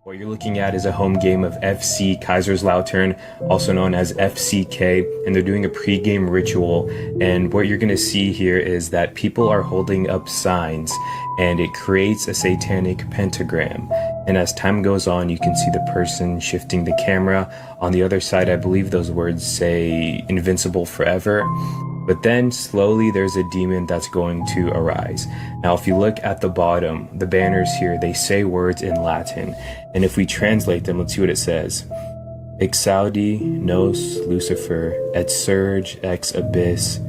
What you're looking at is a home game of FC Kaiserslautern, also known as FCK, and they're doing a pre-game ritual. And what you're going to see here is that people are holding up signs, and it creates a satanic pentagram. And as time goes on, you can see the person shifting the camera. On the other side, I believe those words say "invincible forever." But then slowly there's a demon that's going to arise. Now, if you look at the bottom, the banners here, they say words in Latin. And if we translate them, let's see what it says. Exaudi nos Lucifer et surge ex abyss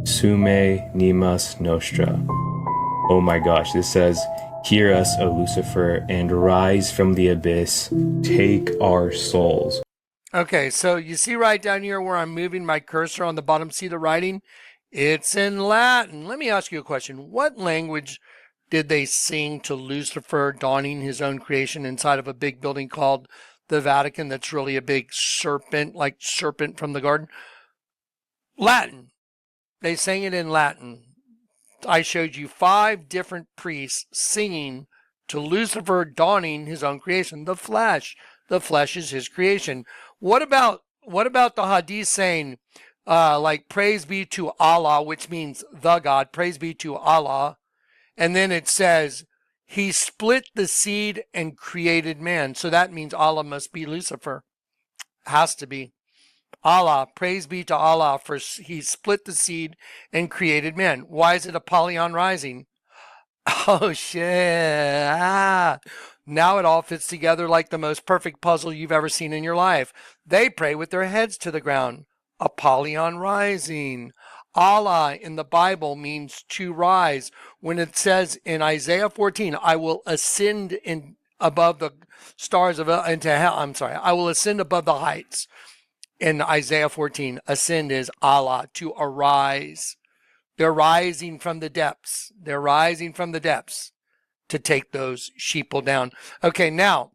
sume nimas nostra. Oh my gosh, this says, hear us, O Lucifer, and rise from the abyss, take our souls. Okay, so you see right down here where I'm moving my cursor on the bottom, see the writing? It's in Latin. Let me ask you a question. What language did they sing to Lucifer donning his own creation inside of a big building called the Vatican that's really a big serpent, like serpent from the garden? Latin. They sang it in Latin. I showed you 5 different priests singing to Lucifer donning his own creation, the flesh. The flesh is his creation. What about the Hadith saying, like, praise be to Allah, which means the God, praise be to Allah. And then it says, he split the seed and created man. So that means Allah must be Lucifer. Has to be. Allah, praise be to Allah, for he split the seed and created man. Why is it Apollyon rising? Oh, shit. Now it all fits together like the most perfect puzzle you've ever seen in your life. They pray with their heads to the ground. Apollyon rising. Allah in the Bible means to rise. When it says in Isaiah 14, I will ascend above the stars into hell. I'm sorry. I will ascend above the heights. In Isaiah 14, ascend is Allah, to arise. They're rising from the depths. They're rising from the depths to take those sheeple down. Okay, now,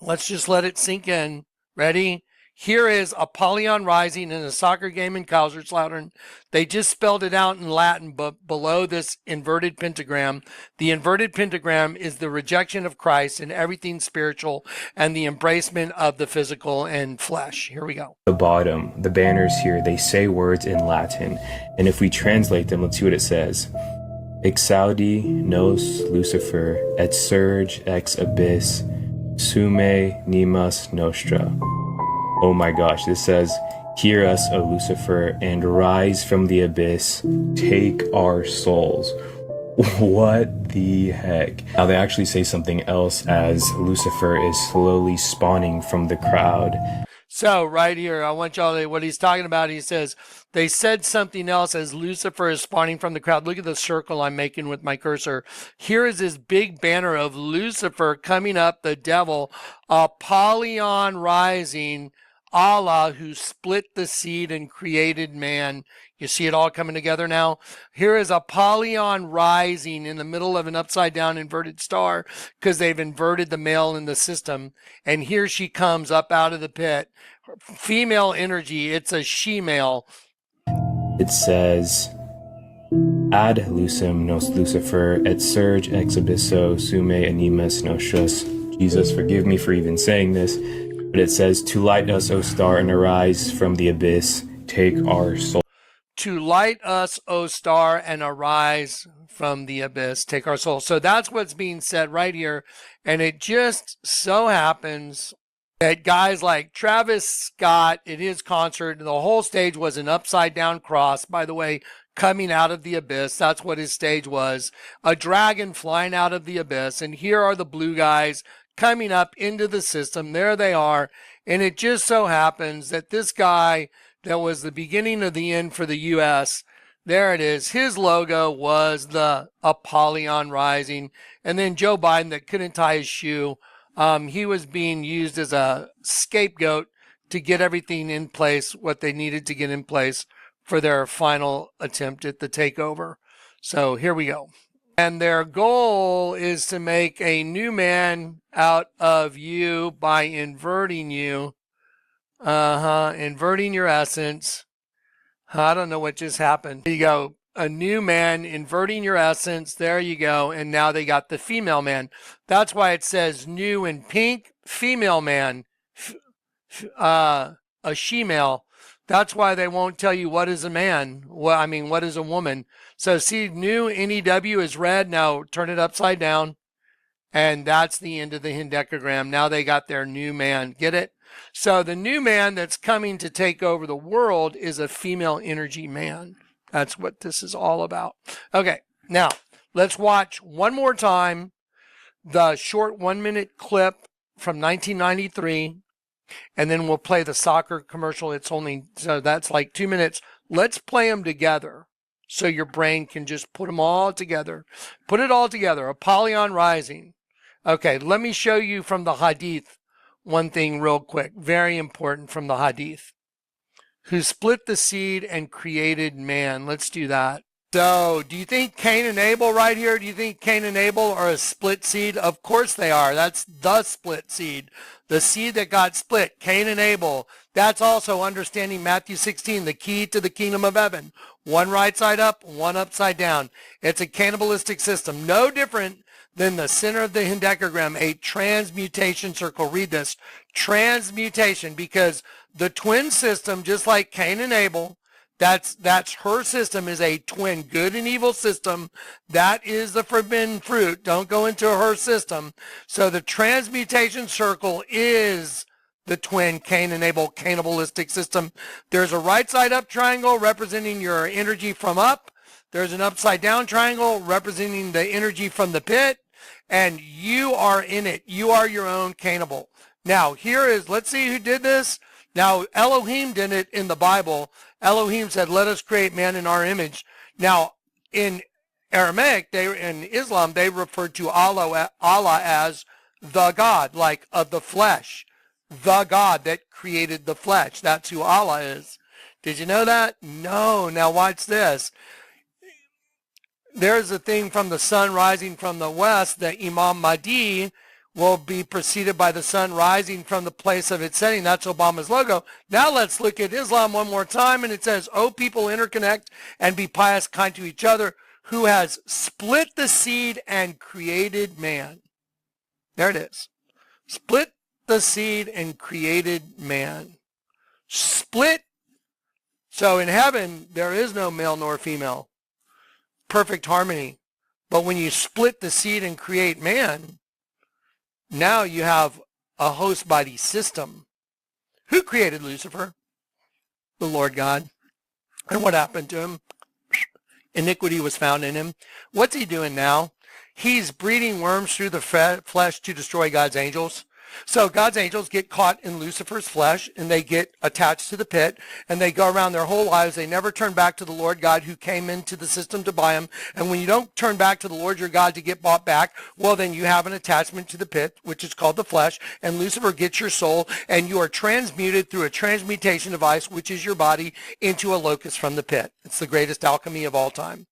let's just let it sink in. Ready? Here is Apollyon rising in a soccer game in Kaiserslautern. They just spelled it out in Latin, but below this inverted pentagram, the inverted pentagram is the rejection of Christ and everything spiritual and the embracement of the physical and flesh. Here we go. The bottom, the banners here, they say words in Latin. And if we translate them, let's see what it says. Exaudi nos Lucifer et surge ex abyss sume nimas nostra. Oh my gosh, this says, hear us, O Lucifer, and rise from the abyss, take our souls. What the heck? Now they actually say something else as Lucifer is slowly spawning from the crowd. So right here, I want y'all to, what he's talking about, he says, they said something else as Lucifer is spawning from the crowd. Look at the circle I'm making with my cursor. Here is this big banner of Lucifer coming up, the devil, Apollyon rising, Allah who split the seed and created man. You see it all coming together now? Here is Apollyon rising in the middle of an upside down inverted star because they've inverted the male in the system. And here she comes up out of the pit. Female energy, it's a she-male. It says, ad lucem nos Lucifer et surge ex abysso sume animas nostras. Jesus, forgive me for even saying this. But it says, to light us, O star, and arise from the abyss, take our soul. To light us, O star, and arise from the abyss, take our soul. So that's what's being said right here. And it just so happens that guys like Travis Scott at his concert, the whole stage was an upside down cross, by the way, coming out of the abyss. That's what his stage was. A dragon flying out of the abyss. And here are the blue guys coming up into the system. There they are. And it just so happens that this guy that was the beginning of the end for the U.S., there it is. His logo was the Apollyon rising. And then Joe Biden that couldn't tie his shoe. He was being used as a scapegoat to get everything in place, what they needed to get in place for their final attempt at the takeover. So here we go. And their goal is to make a new man out of you by inverting you. Inverting your essence. I don't know what just happened. Here you go. a new man, inverting your essence. There you go. And now they got the female man. That's why it says new in pink, female man, a she-male. That's why they won't tell you what is a man. Well, I mean, what is a woman? So see, new NEW is red. Now turn it upside down. And that's the end of the hendecagram. Now they got their new man. Get it? So the new man that's coming to take over the world is a female energy man. That's what this is all about. Okay, now let's watch one more time the short 1-minute clip from 1993, and then we'll play the soccer commercial. So that's like 2 minutes. Let's play them together so your brain can just put them all together. Put it all together. Apollyon Rising. Okay, let me show you from the Hadith one thing real quick. Very important from the Hadith. Who split the seed and created man. Let's do that. So, do you think Cain and Abel right here? Do you think Cain and Abel are a split seed? Of course they are. That's the split seed. The seed that got split, Cain and Abel. That's also understanding Matthew 16, the key to the kingdom of heaven. One right side up, one upside down. It's a cannibalistic system. No different than the center of the hendecagram, a transmutation circle. Read this. Transmutation, because the twin system, just like Cain and Abel, that's her system, is a twin good and evil system. That is the forbidden fruit. Don't go into her system. So the transmutation circle is the twin Cain and Abel cannibalistic system. There's a right side up triangle representing your energy from up. There's an upside down triangle representing the energy from the pit. And you are in it. You are your own cannibal. Now, let's see who did this. Now, Elohim did it in the Bible. Elohim said, let us create man in our image. Now, in Aramaic, in Islam, they referred to Allah as the God, like of the flesh. The God that created the flesh. That's who Allah is. Did you know that? No. Now watch this. There's a thing from the sun rising from the west that Imam Mahdi will be preceded by the sun rising from the place of its setting. That's Obama's logo. Now let's look at Islam one more time. And it says, O people, interconnect and be pious, kind to each other, who has split the seed and created man. There it is. Split the seed and created man. Split. So in heaven, there is no male nor female. Perfect harmony. But when you split the seed and create man, now you have a host body system. Who created Lucifer? The Lord God. And what happened to him? Iniquity was found in him. What's he doing now? He's breeding worms through the flesh to destroy God's angels. So God's angels get caught in Lucifer's flesh, and they get attached to the pit, and they go around their whole lives. They never turn back to the Lord God who came into the system to buy them. And when you don't turn back to the Lord your God to get bought back, well, then you have an attachment to the pit, which is called the flesh, and Lucifer gets your soul, and you are transmuted through a transmutation device, which is your body, into a locust from the pit. It's the greatest alchemy of all time.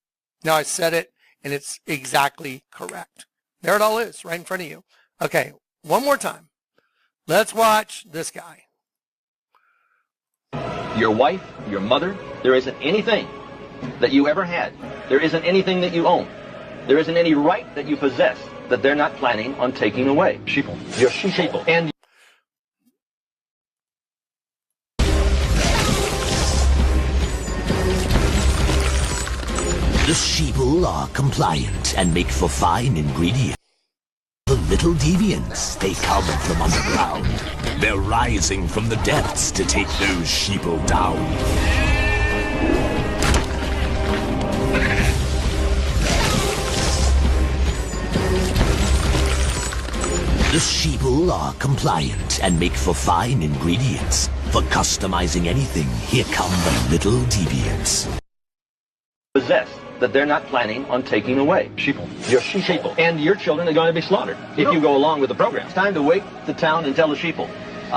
Now, I said it, and it's exactly correct. There it all is, right in front of you. Okay, one more time. Let's watch this guy. Your wife, your mother, there isn't anything that you ever had. There isn't anything that you own. There isn't any right that you possess that they're not planning on taking away. Sheeple. Your sheeple. And the sheeple are compliant and make for fine ingredients. The little deviants, they come from underground. They're rising from the depths to take those sheeple down. The sheeple are compliant and make for fine ingredients. For customizing anything, here come the little deviants. possess that they're not planning on taking away. Sheeple. Your sheeple. And your children are going to be slaughtered if you go along with the program. It's time to wake the town and tell the sheeple.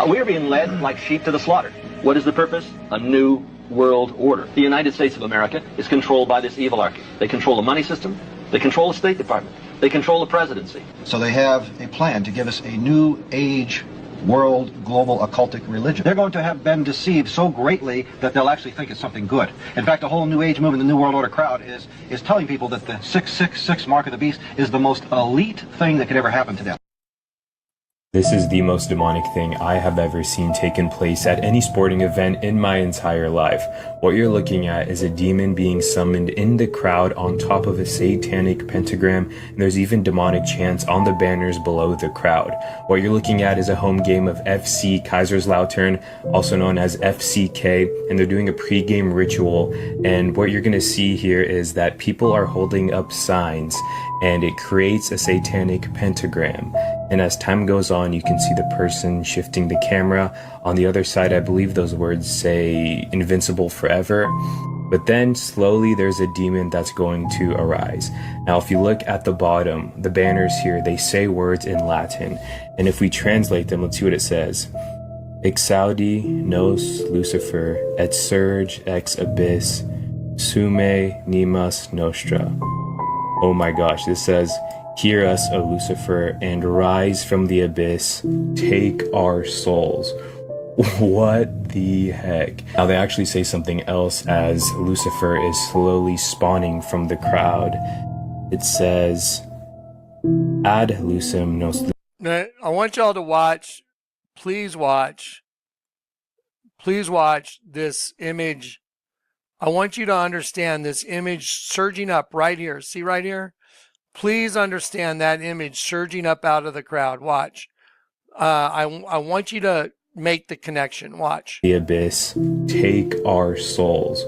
We're being led like sheep to the slaughter. What is the purpose? A new world order. The United States of America is controlled by this evilarchy. They control the money system. They control the State Department. They control the presidency. So they have a plan to give us a new age world global occultic religion. They're going to have been deceived so greatly that they'll actually think it's something good. In fact, the whole New Age movement, the New World Order crowd is telling people that the 666 mark of the beast is the most elite thing that could ever happen to them. This is the most demonic thing I have ever seen taken place at any sporting event in my entire life. What you're looking at is a demon being summoned in the crowd on top of a satanic pentagram, and there's even demonic chants on the banners below the crowd. What you're looking at is a home game of FC Kaiserslautern, also known as FCK, and they're doing a pre-game ritual, and what you're going to see here is that people are holding up signs, and it creates a satanic pentagram. And as time goes on, you can see the person shifting the camera. On the other side, I believe those words say invincible forever. But then slowly there's a demon that's going to arise. Now, if you look at the bottom, the banners here, they say words in Latin. And if we translate them, let's see what it says. Exaudi nos Lucifer et surge ex abyss sume nimas nostra. Oh my gosh, this says, hear us, O Lucifer, and rise from the abyss, take our souls. What the heck? Now they actually say something else as Lucifer is slowly spawning from the crowd. It says, ad lucem nos... Now, I want y'all to watch, please watch this image. I want you to understand this image surging up right here. See right here? Please understand that image surging up out of the crowd. Watch. I want you to make the connection. Watch. The abyss, take our souls.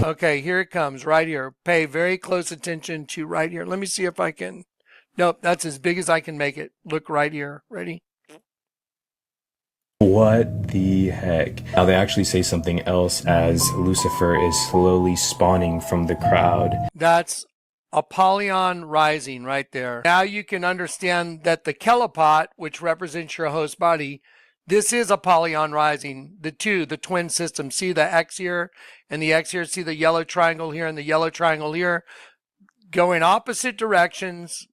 Okay, here it comes right here. Pay very close attention to right here. Let me see if I can. Nope, that's as big as I can make it. Look right here. Ready? What the heck? Now they actually say something else as Lucifer is slowly spawning from the crowd. That's Apollyon rising right there. Now you can understand that the Kelipot, which represents your host body, this is Apollyon rising. The twin system. See the X here and the X here. See the yellow triangle here and the yellow triangle here. Going opposite directions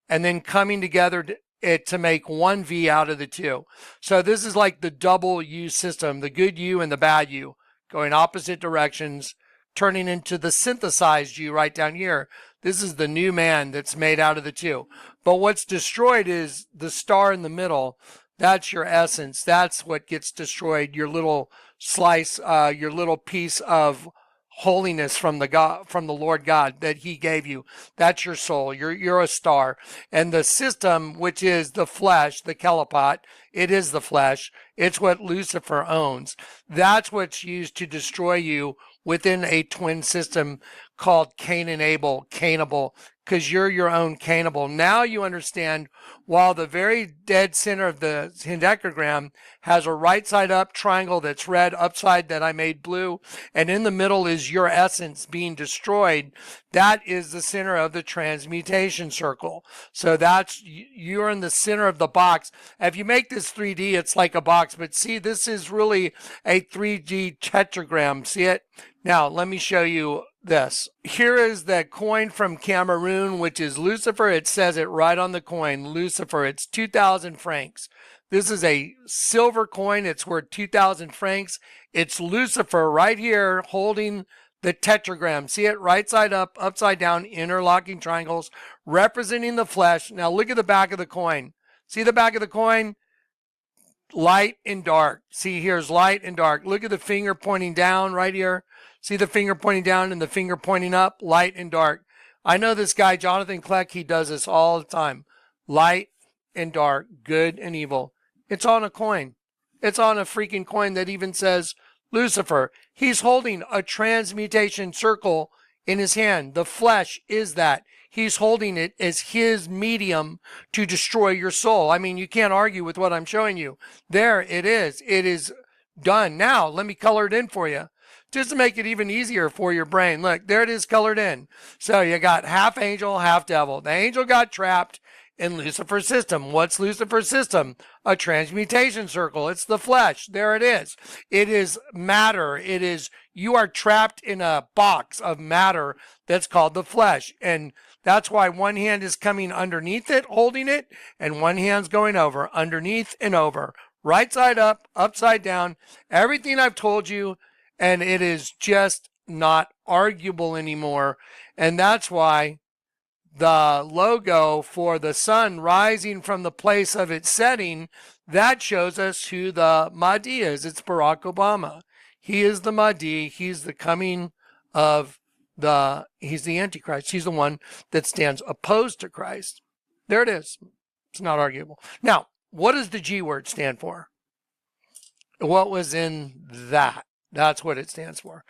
and then coming together to make one V out of the two. So this is like the double U system, the good U and the bad U, going opposite directions, turning into the synthesized U right down here. This is the new man that's made out of the two. But what's destroyed is the star in the middle. That's your essence. That's what gets destroyed. Your little slice, your little piece of holiness from the Lord God that he gave you. That's your soul. You're a star. And the system, which is the flesh, the Kelipot, it is the flesh. It's what Lucifer owns. That's what's used to destroy you within a twin system called Cain and Abel, Cainable, because you're your own Cainable. Now you understand, while the very dead center of the hendecagram has a right side up triangle that's red, upside that I made blue, and in the middle is your essence being destroyed, that is the center of the transmutation circle. So that's, you're in the center of the box. If you make this 3D, it's like a box, but see, this is really a 3D tetragram. See it? Now, let me show you this. Here is the coin from Cameroon, which is Lucifer. It says it right on the coin, Lucifer. It's 2,000 francs. This is a silver coin. It's worth 2,000 francs. It's Lucifer right here holding the tetragram. See it? Right side up, upside down, interlocking triangles, representing the flesh. Now look at the back of the coin. See the back of the coin? Light and dark. See, here's light and dark. Look at the finger pointing down right here. See the finger pointing down and the finger pointing up? Light and dark. I know this guy, Jonathan Kleck, he does this all the time. Light and dark, good and evil. It's on a coin. It's on a freaking coin that even says Lucifer. He's holding a transmutation circle in his hand. The flesh is that. He's holding it as his medium to destroy your soul. I mean, you can't argue with what I'm showing you. There it is. It is done. Now, let me color it in for you, just to make it even easier for your brain. Look, there it is colored in. So you got half angel, half devil. The angel got trapped in Lucifer's system. What's Lucifer's system? A transmutation circle. It's the flesh. There it is. It is matter. It is, you are trapped in a box of matter that's called the flesh. And That's why one hand is coming underneath it, holding it, and one hand's going over, underneath and over, right side up, upside down, everything I've told you, and it is just not arguable anymore. And that's why the logo for the sun rising from the place of its setting, that shows us who the Mahdi is. It's Barack Obama. He is the Mahdi. He's the coming of he's the Antichrist. He's the one that stands opposed to Christ. There it is. It's not arguable. Now, what does the G word stand for? What was in that? That's what it stands for.